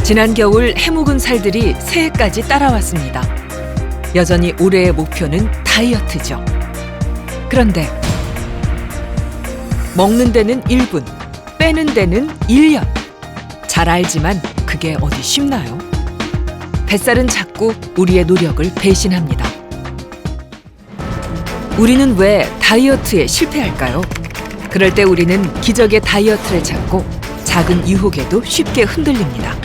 지난 겨울 해묵은 살들이 새해까지 따라왔습니다. 여전히 올해의 목표는 다이어트죠. 그런데 먹는 데는 1분, 빼는 데는 1년. 잘 알지만 그게 어디 쉽나요? 뱃살은 자꾸 우리의 노력을 배신합니다. 우리는 왜 다이어트에 실패할까요? 그럴 때 우리는 기적의 다이어트를 찾고 작은 유혹에도 쉽게 흔들립니다.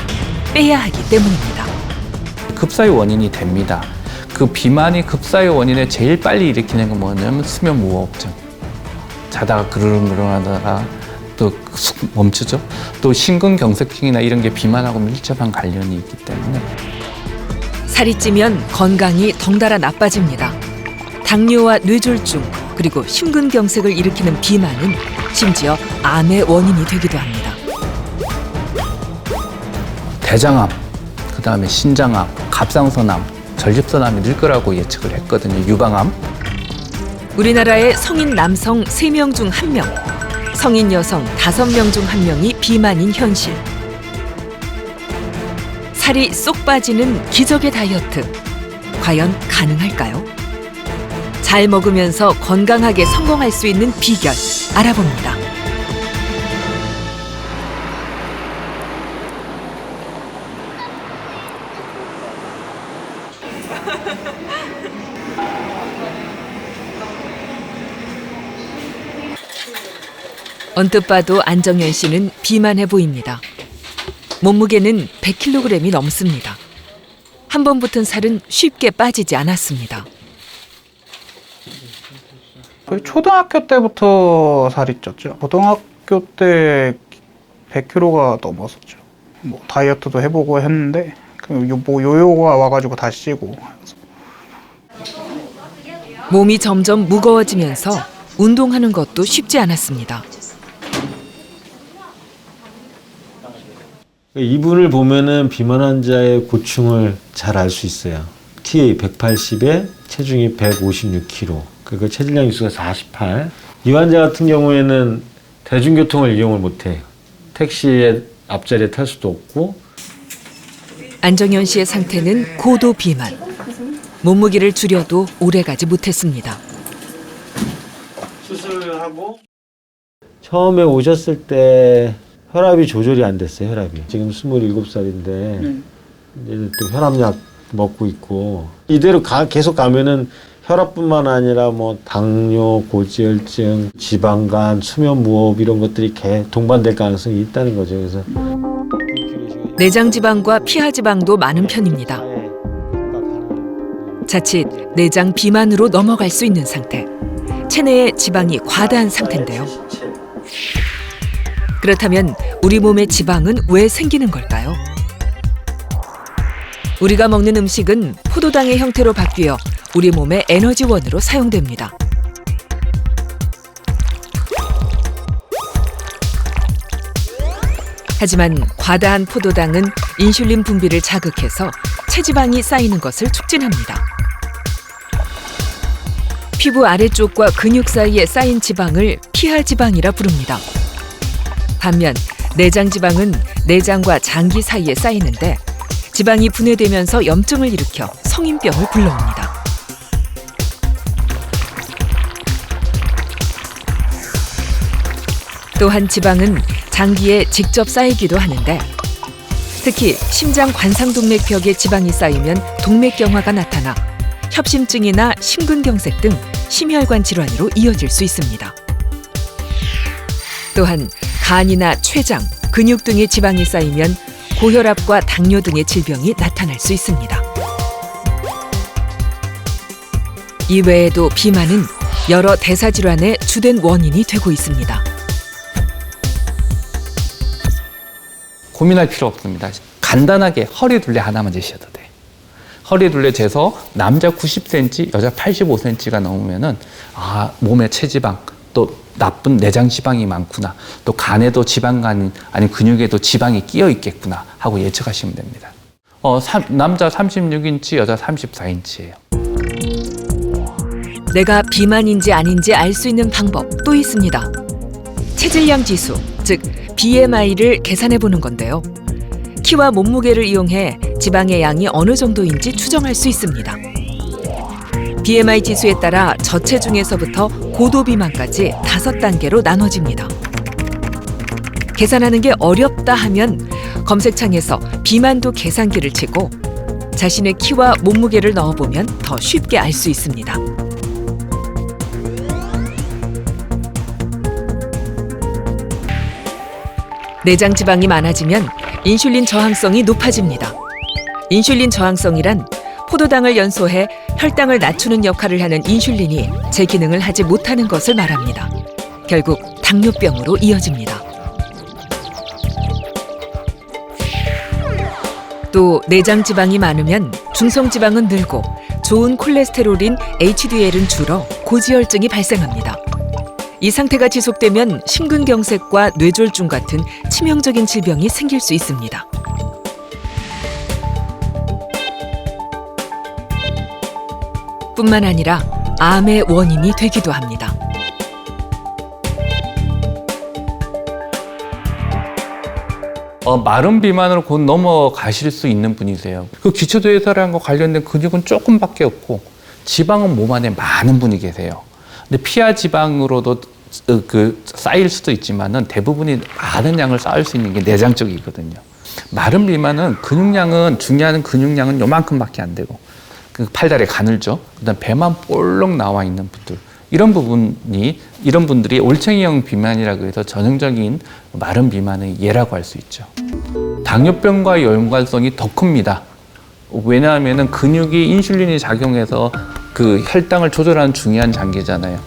빼야 하기 때문입니다. 급사의 원인이 됩니다. 그 비만이 급사의 원인을 제일 빨리 일으키는 건 뭐냐면 수면 무호흡증. 자다가 그르릉그릉하다가 또 멈추죠. 또 심근경색증이나 이런 게 비만하고 밀접한 관련이 있기 때문에. 살이 찌면 건강이 덩달아 나빠집니다. 당뇨와 뇌졸중 그리고 심근경색을 일으키는 비만은 심지어 암의 원인이 되기도 합니다. 대장암, 그다음에 신장암, 갑상선암, 전립선암이 늘 거라고 예측을 했거든요. 유방암. 우리나라의 성인 남성 3명 중 1명, 성인 여성 5명 중 1명이 비만인 현실. 살이 쏙 빠지는 기적의 다이어트. 과연 가능할까요? 잘 먹으면서 건강하게 성공할 수 있는 비결 알아봅니다. 언뜻 봐도 안정현 씨는 비만해 보입니다. 몸무게는 100kg이 넘습니다. 한 번 붙은 살은 쉽게 빠지지 않았습니다. 거의 초등학교 때부터 살이 쪘죠. 고등학교 때 100kg가 넘었었죠. 뭐 다이어트도 해보고 했는데 뭐 요요가 와가지고 다시 찌고. 몸이 점점 무거워지면서 운동하는 것도 쉽지 않았습니다. 이분을 보면은 비만 환자의 고충을 잘 알 수 있어요. TA 180에 체중이 156kg, 그리고 체질량 지수가 48. 이 환자 같은 경우에는 대중교통을 이용을 못해요. 택시의 앞자리에 탈 수도 없고. 안정현 씨의 상태는 고도 비만. 몸무게를 줄여도 오래가지 못했습니다. 수술을 하고 처음에 오셨을 때 혈압이 조절이 안 됐어요. 혈압이. 지금 27살인데 이제 또 혈압약 먹고 있고 이대로 계속 가면은 혈압뿐만 아니라 뭐 당뇨, 고지혈증, 지방간, 수면 무호흡 이런 것들이 동반될 가능성이 있다는 거죠. 그래서 내장 지방과 피하 지방도 많은 편입니다. 자칫 내장 비만으로 넘어갈 수 있는 상태. 체내에 지방이 과다한 상태인데요. 그렇다면 우리 몸의 지방은 왜 생기는 걸까요? 우리가 먹는 음식은 포도당의 형태로 바뀌어 우리 몸의 에너지원으로 사용됩니다. 하지만 과다한 포도당은 인슐린 분비를 자극해서 체지방이 쌓이는 것을 촉진합니다. 피부 아래쪽과 근육 사이에 쌓인 지방을 피하 지방이라 부릅니다. 반면 내장 지방은 내장과 장기 사이에 쌓이는데 지방이 분해되면서 염증을 일으켜 성인병을 불러옵니다. 또한 지방은 장기에 직접 쌓이기도 하는데 특히 심장 관상동맥벽에 지방이 쌓이면 동맥경화가 나타나 협심증이나 심근경색 등 심혈관 질환으로 이어질 수 있습니다. 또한 간이나 췌장, 근육 등의 지방이 쌓이면 고혈압과 당뇨 등의 질병이 나타날 수 있습니다. 이외에도 비만은 여러 대사질환의 주된 원인이 되고 있습니다. 고민할 필요 없습니다. 간단하게 허리 둘레 하나만 재셔도 돼요. 허리 둘레 재서 남자 90cm, 여자 85cm가 넘으면은 몸에 체지방, 또 나쁜 내장 지방이 많구나. 또 간에도 지방간 아니 근육에도 지방이 끼어 있겠구나 하고 예측하시면 됩니다. 남자 36인치, 여자 34인치예요. 내가 비만인지 아닌지 알 수 있는 방법 또 있습니다. 체질량 지수, 즉 BMI를 계산해 보는 건데요. 키와 몸무게를 이용해 지방의 양이 어느 정도인지 추정할 수 있습니다. BMI 지수에 따라 저체중에서부터 고도 비만까지 5단계로 나눠집니다. 계산하는 게 어렵다 하면 검색창에서 비만도 계산기를 치고 자신의 키와 몸무게를 넣어보면 더 쉽게 알 수 있습니다. 내장 지방이 많아지면 인슐린 저항성이 높아집니다. 인슐린 저항성이란 포도당을 연소해 혈당을 낮추는 역할을 하는 인슐린이 제 기능을 하지 못하는 것을 말합니다. 결국 당뇨병으로 이어집니다. 또 내장 지방이 많으면 중성 지방은 늘고 좋은 콜레스테롤인 HDL은 줄어 고지혈증이 발생합니다. 이 상태가 지속되면 심근경색과 뇌졸중 같은 치명적인 질병이 생길 수 있습니다. 뿐만 아니라 암의 원인이 되기도 합니다. 마른 비만으로 곧 넘어가실 수 있는 분이세요. 그 기초대사량과 관련된 근육은 조금밖에 없고 지방은 몸 안에 많은 분이 계세요. 근데 피하 지방으로도 쌓일 수도 있지만은 대부분이 많은 양을 쌓을 수 있는 게 내장 쪽이거든요. 마른 비만은 근육량은 중요한 근육량은 요만큼밖에 안 되고 그 팔다리에 가늘죠. 그다음 배만 볼록 나와 있는 분들 이런 분들이 올챙이형 비만이라고 해서 전형적인 마른 비만의 예라고 할 수 있죠. 당뇨병과의 연관성이 더 큽니다. 왜냐하면 근육이 인슐린이 작용해서 그 혈당을 조절하는 중요한 장기잖아요.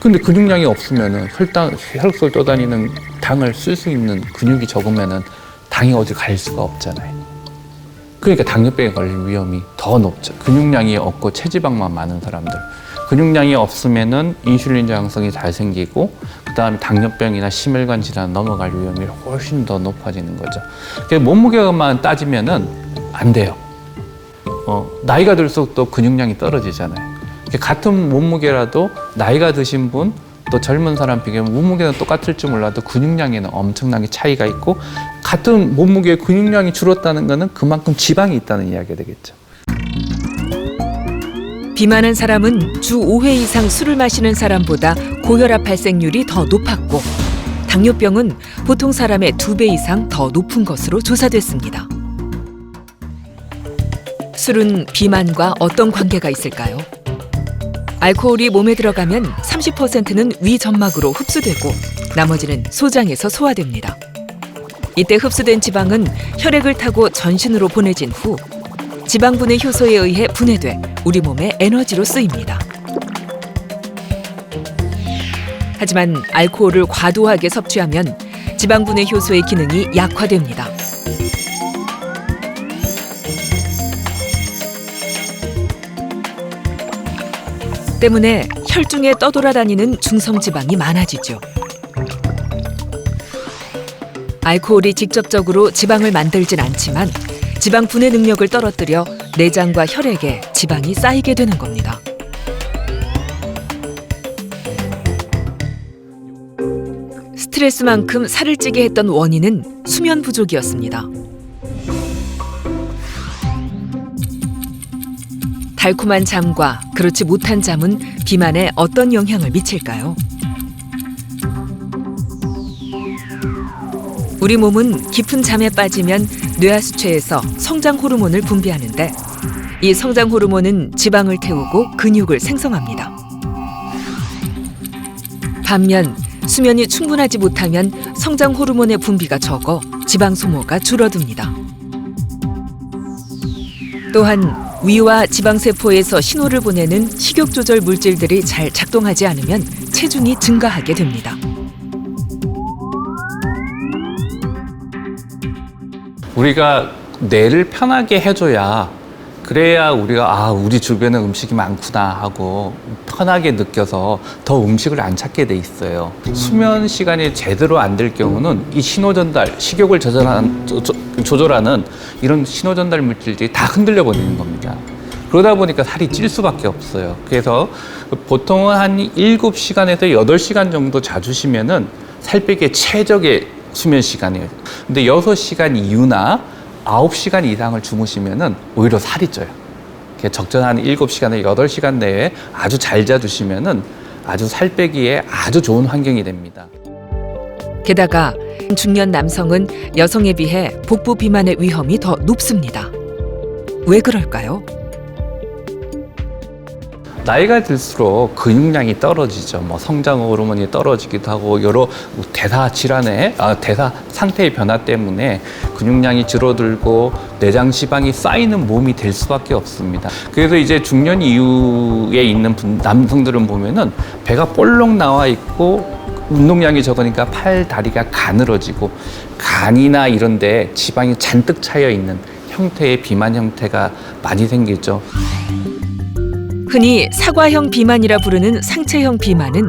근데 근육량이 없으면은 혈액을 떠다니는 당을 쓸 수 있는 근육이 적으면은 당이 어디 갈 수가 없잖아요. 그러니까 당뇨병에 걸릴 위험이 더 높죠. 근육량이 없고 체지방만 많은 사람들. 근육량이 없으면은 인슐린 저항성이 잘 생기고 그다음에 당뇨병이나 심혈관 질환 넘어갈 위험이 훨씬 더 높아지는 거죠. 그래서 몸무게만 따지면은 안 돼요. 나이가 들수록 또 근육량이 떨어지잖아요. 같은 몸무게라도 나이가 드신 분 또 젊은 사람 비교하면 몸무게는 똑같을지 몰라도 근육량에는 엄청나게 차이가 있고 같은 몸무게의 근육량이 줄었다는 것은 그만큼 지방이 있다는 이야기가 되겠죠. 비만한 사람은 주 5회 이상 술을 마시는 사람보다 고혈압 발생률이 더 높았고 당뇨병은 보통 사람의 2배 이상 더 높은 것으로 조사됐습니다. 술은 비만과 어떤 관계가 있을까요? 알코올이 몸에 들어가면 30%는 위 점막으로 흡수되고 나머지는 소장에서 소화됩니다. 이때 흡수된 지방은 혈액을 타고 전신으로 보내진 후 지방분해 효소에 의해 분해돼 우리 몸의 에너지로 쓰입니다. 하지만 알코올을 과도하게 섭취하면 지방분해 효소의 기능이 약화됩니다. 때문에 혈중에 떠돌아다니는 중성지방이 많아지죠. 알코올이 직접적으로 지방을 만들진 않지만 지방 분해 능력을 떨어뜨려 내장과 혈액에 지방이 쌓이게 되는 겁니다. 스트레스만큼 살을 찌게 했던 원인은 수면 부족이었습니다. 달콤한 잠과 그렇지 못한 잠은 비만에 어떤 영향을 미칠까요? 우리 몸은 깊은 잠에 빠지면 뇌하수체에서 성장 호르몬을 분비하는데 이 성장 호르몬은 지방을 태우고 근육을 생성합니다. 반면 수면이 충분하지 못하면 성장 호르몬의 분비가 적어 지방 소모가 줄어듭니다. 또한 위와 지방세포에서 신호를 보내는 식욕 조절 물질들이 잘 작동하지 않으면 체중이 증가하게 됩니다. 우리가 뇌를 편하게 해줘야 그래야 우리가 우리 주변에 음식이 많구나 하고 편하게 느껴서 더 음식을 안 찾게 돼 있어요. 수면 시간이 제대로 안 될 경우는 이 신호 전달, 식욕을 조절하는 이런 신호 전달 물질들이 다 흔들려 버리는 겁니다. 그러다 보니까 살이 찔 수밖에 없어요. 그래서 보통은 한 7시간에서 8시간 정도 자주시면은 살 빼기에 최적의 수면 시간이에요. 근데 6시간 이후나 9시간 이상을 주무시면은 오히려 살이 쪄요. 적정한 7시간에서 8시간 내에 아주 잘 자주시면은 아주 살 빼기에 아주 좋은 환경이 됩니다. 게다가 중년 남성은 여성에 비해 복부 비만의 위험이 더 높습니다. 왜 그럴까요? 나이가 들수록 근육량이 떨어지죠. 뭐 성장 호르몬이 떨어지기도 하고 여러 대사 질환의 대사 상태의 변화 때문에 근육량이 줄어들고 내장 지방이 쌓이는 몸이 될 수밖에 없습니다. 그래서 이제 중년 이후에 있는 남성들은 보면은 배가 볼록 나와 있고 운동량이 적으니까 팔, 다리가 가늘어지고 간이나 이런 데 지방이 잔뜩 차여 있는 형태의 비만 형태가 많이 생기죠. 흔히 사과형 비만이라 부르는 상체형 비만은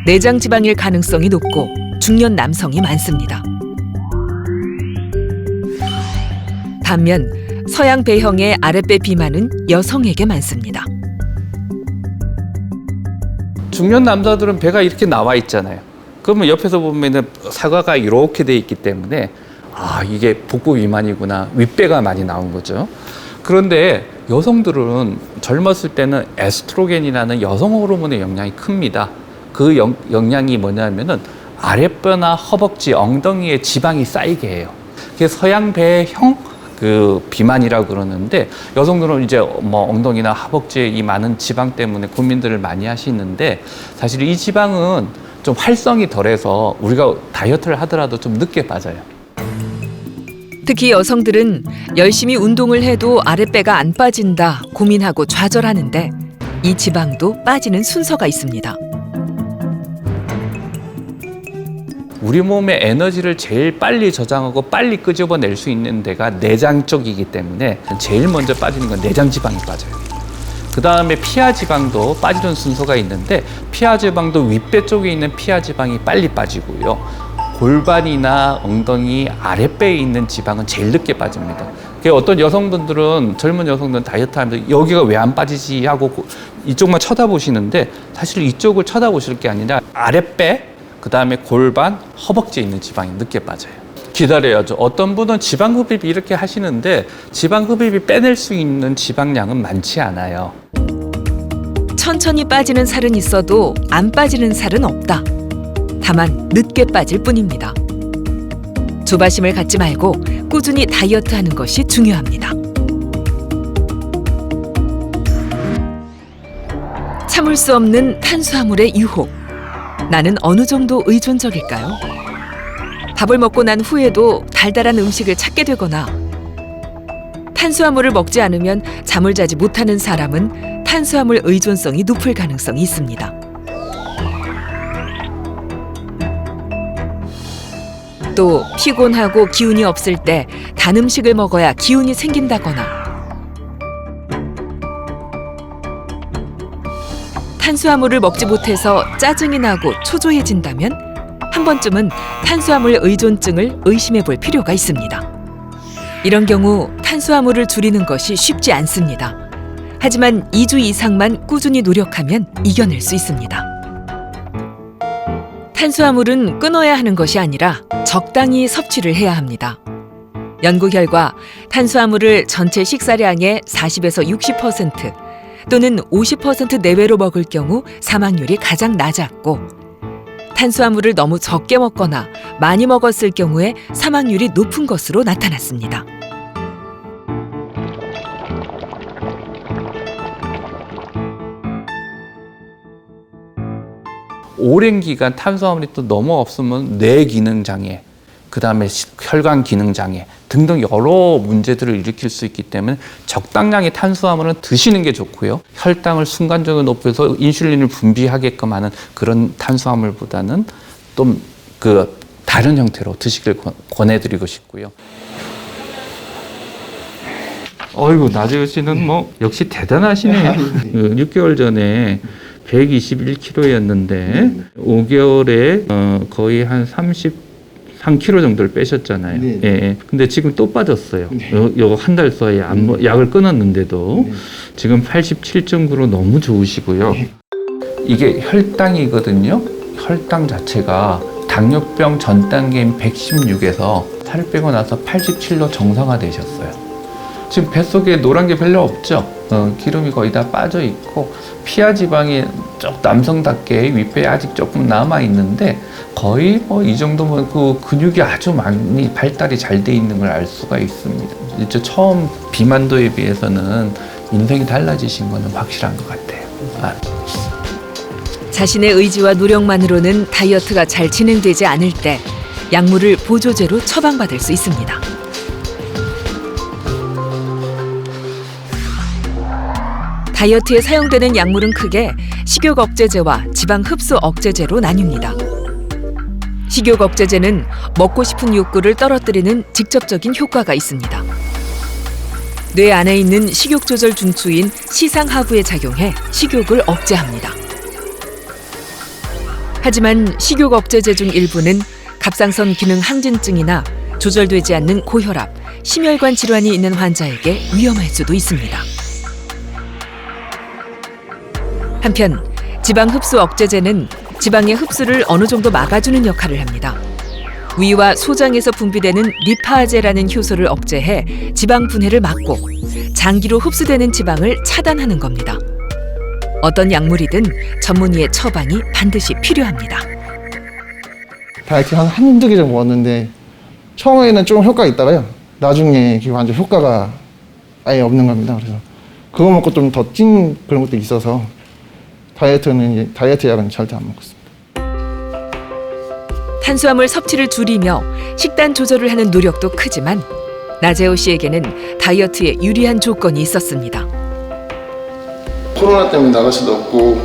내장 지방일 가능성이 높고 중년 남성이 많습니다. 반면 서양 배형의 아랫배 비만은 여성에게 많습니다. 중년 남자들은 배가 이렇게 나와 있잖아요. 그러면 옆에서 보면은 사과가 이렇게 돼 있기 때문에 이게 복부 비만이구나, 윗배가 많이 나온 거죠. 그런데 여성들은 젊었을 때는 에스트로겐이라는 여성 호르몬의 영향이 큽니다. 그 영향이 뭐냐면은 아랫배나 허벅지, 엉덩이에 지방이 쌓이게 해요. 그게 서양 배형 비만이라고 그러는데 여성들은 이제 뭐 엉덩이나 허벅지에 이 많은 지방 때문에 고민들을 많이 하시는데 사실 이 지방은 좀 활성이 덜해서 우리가 다이어트를 하더라도 좀 늦게 빠져요. 특히 여성들은 열심히 운동을 해도 아랫배가 안 빠진다 고민하고 좌절하는데 이 지방도 빠지는 순서가 있습니다. 우리 몸의 에너지를 제일 빨리 저장하고 빨리 끄집어낼 수 있는 데가 내장 쪽이기 때문에 제일 먼저 빠지는 건 내장 지방이 빠져요. 그 다음에 피하 지방도 빠지는 순서가 있는데 피하 지방도 윗배 쪽에 있는 피하 지방이 빨리 빠지고요. 골반이나 엉덩이 아랫배에 있는 지방은 제일 늦게 빠집니다. 어떤 여성분들은 젊은 여성들은 다이어트 하면서 여기가 왜 안 빠지지 하고 이쪽만 쳐다보시는데 사실 이쪽을 쳐다보실 게 아니라 아랫배, 그 다음에 골반, 허벅지에 있는 지방이 늦게 빠져요. 기다려야죠. 어떤 분은 지방 흡입 이렇게 하시는데 지방 흡입이 빼낼 수 있는 지방량은 많지 않아요. 천천히 빠지는 살은 있어도 안 빠지는 살은 없다. 다만 늦게 빠질 뿐입니다. 조바심을 갖지 말고 꾸준히 다이어트하는 것이 중요합니다. 참을 수 없는 탄수화물의 유혹. 나는 어느 정도 의존적일까요? 밥을 먹고 난 후에도 달달한 음식을 찾게 되거나 탄수화물을 먹지 않으면 잠을 자지 못하는 사람은 탄수화물 의존성이 높을 가능성이 있습니다. 또 피곤하고 기운이 없을 때 단 음식을 먹어야 기운이 생긴다거나 탄수화물을 먹지 못해서 짜증이 나고 초조해진다면 한 번쯤은 탄수화물 의존증을 의심해 볼 필요가 있습니다. 이런 경우 탄수화물을 줄이는 것이 쉽지 않습니다. 하지만 2주 이상만 꾸준히 노력하면 이겨낼 수 있습니다. 탄수화물은 끊어야 하는 것이 아니라 적당히 섭취를 해야 합니다. 연구 결과 탄수화물을 전체 식사량의 40에서 60% 또는 50% 내외로 먹을 경우 사망률이 가장 낮았고 탄수화물을 너무 적게 먹거나 많이 먹었을 경우에 사망률이 높은 것으로 나타났습니다. 오랜 기간 탄수화물이 또 너무 없으면 뇌 기능 장애, 그 다음에 혈관 기능 장애 등등 여러 문제들을 일으킬 수 있기 때문에 적당량의 탄수화물은 드시는 게 좋고요. 혈당을 순간적으로 높여서 인슐린을 분비하게끔 하는 그런 탄수화물보다는 좀 다른 형태로 드시길 권해드리고 싶고요. 어이구, 나재우 씨는 뭐 역시 대단하시네요. 6개월 전에 121kg였는데 5개월에 거의 한 33kg 정도를 빼셨잖아요. 네. 예. 근데 지금 또 빠졌어요. 네. 요 한 달 사이에 약을 끊었는데도 네. 지금 87.9로 너무 좋으시고요. 네. 이게 혈당이거든요. 혈당 자체가 당뇨병 전 단계인 116에서 살을 빼고 나서 87로 정상화되셨어요. 지금 뱃속에 노란 게 별로 없죠. 기름이 거의 다 빠져 있고 피하 지방이 쪽 남성답게 윗배에 아직 조금 남아 있는데 거의 뭐 이 정도면 그 근육이 아주 많이 발달이 잘 돼 있는 걸 알 수가 있습니다. 이제 처음 비만도에 비해서는 인생이 달라지신 거는 확실한 것 같아요. 자신의 의지와 노력만으로는 다이어트가 잘 진행되지 않을 때 약물을 보조제로 처방받을 수 있습니다. 다이어트에 사용되는 약물은 크게 식욕 억제제와 지방 흡수 억제제로 나뉩니다. 식욕 억제제는 먹고 싶은 욕구를 떨어뜨리는 직접적인 효과가 있습니다. 뇌 안에 있는 식욕 조절 중추인 시상하부에 작용해 식욕을 억제합니다. 하지만 식욕 억제제 중 일부는 갑상선 기능 항진증이나 조절되지 않는 고혈압, 심혈관 질환이 있는 환자에게 위험할 수도 있습니다. 한편 지방 흡수 억제제는 지방의 흡수를 어느 정도 막아주는 역할을 합니다. 위와 소장에서 분비되는 리파아제라는 효소를 억제해 지방 분해를 막고 장기로 흡수되는 지방을 차단하는 겁니다. 어떤 약물이든 전문의의 처방이 반드시 필요합니다. 다이어트 한두 개 정도 먹었는데 처음에는 좀 효과가 있다가요. 나중에 완전 효과가 아예 없는 겁니다. 그래서 그거 먹고 좀 더 찐 그런 것도 있어서 다이어트 약은 절대 안 먹고 있습니다. 탄수화물 섭취를 줄이며 식단 조절을 하는 노력도 크지만 나재호 씨에게는 다이어트에 유리한 조건이 있었습니다. 코로나 때문에 나갈 수도 없고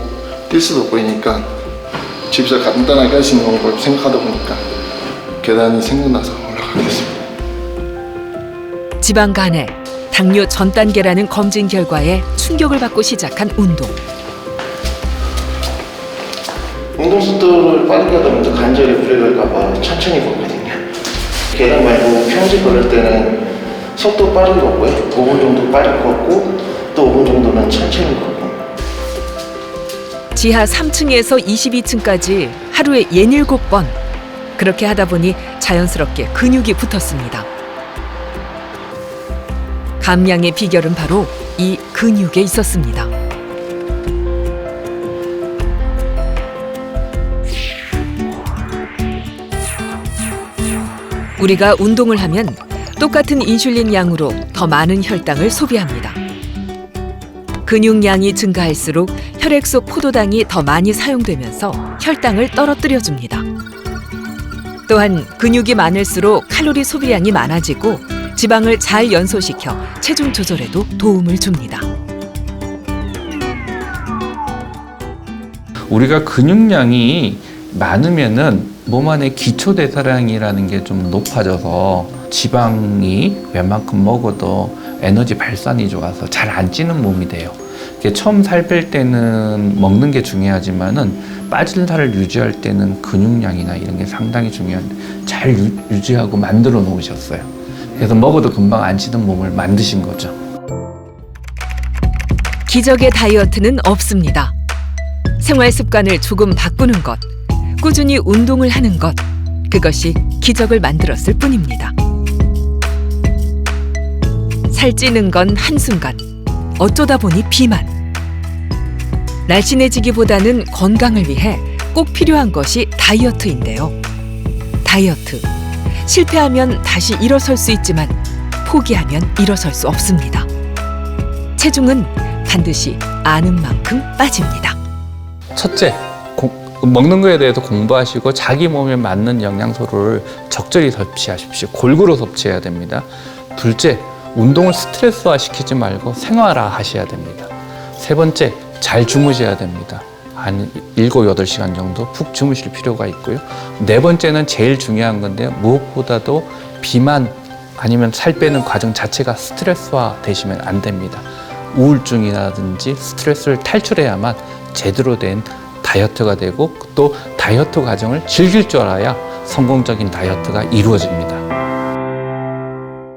뛸 수도 없고 하니까 집에서 간단하게 할 수 있는 걸 생각하다 보니까 계단이 생각나서 올라가게 됐습니다. 지방 간에 당뇨 전 단계라는 검진 결과에 충격을 받고 시작한 운동. 운동 속도를 빠르게 하다 보면 관절이 무리 걸까봐 천천히 걷거든요. 계단 말고 평지 걸을 때는 속도 빠르게 걷고요. 5분 정도 빠르게 걷고 또 5분 정도는 천천히 걷고. 지하 3층에서 22층까지 하루에 67번. 그렇게 하다 보니 자연스럽게 근육이 붙었습니다. 감량의 비결은 바로 이 근육에 있었습니다. 우리가 운동을 하면 똑같은 인슐린 양으로 더 많은 혈당을 소비합니다. 근육량이 증가할수록 혈액 속 포도당이 더 많이 사용되면서 혈당을 떨어뜨려줍니다. 또한 근육이 많을수록 칼로리 소비량이 많아지고 지방을 잘 연소시켜 체중 조절에도 도움을 줍니다. 우리가 근육량이 많으면은 몸 안에 기초 대사량이라는 게 좀 높아져서 지방이 웬만큼 먹어도 에너지 발산이 좋아서 잘 안 찌는 몸이 돼요. 처음 살 뺄 때는 먹는 게 중요하지만은 빠진 살을 유지할 때는 근육량이나 이런 게 상당히 중요한데 잘 유지하고 만들어 놓으셨어요. 그래서 먹어도 금방 안 찌는 몸을 만드신 거죠. 기적의 다이어트는 없습니다. 생활 습관을 조금 바꾸는 것, 꾸준히 운동을 하는 것, 그것이 기적을 만들었을 뿐입니다. 살찌는 건 한순간, 어쩌다 보니 비만. 날씬해지기보다는 건강을 위해 꼭 필요한 것이 다이어트인데요. 다이어트. 실패하면 다시 일어설 수 있지만 포기하면 일어설 수 없습니다. 체중은 반드시 아는 만큼 빠집니다. 첫째, 먹는 거에 대해서 공부하시고 자기 몸에 맞는 영양소를 적절히 섭취하십시오. 골고루 섭취해야 됩니다. 둘째, 운동을 스트레스화 시키지 말고 생활화 하셔야 됩니다. 세 번째, 잘 주무셔야 됩니다. 한 7, 8시간 정도 푹 주무실 필요가 있고요. 네 번째는 제일 중요한 건데요. 무엇보다도 비만 아니면 살 빼는 과정 자체가 스트레스화 되시면 안 됩니다. 우울증이라든지 스트레스를 탈출해야만 제대로 된 다이어트가 되고 또 다이어트 과정을 즐길 줄 알아야 성공적인 다이어트가 이루어집니다.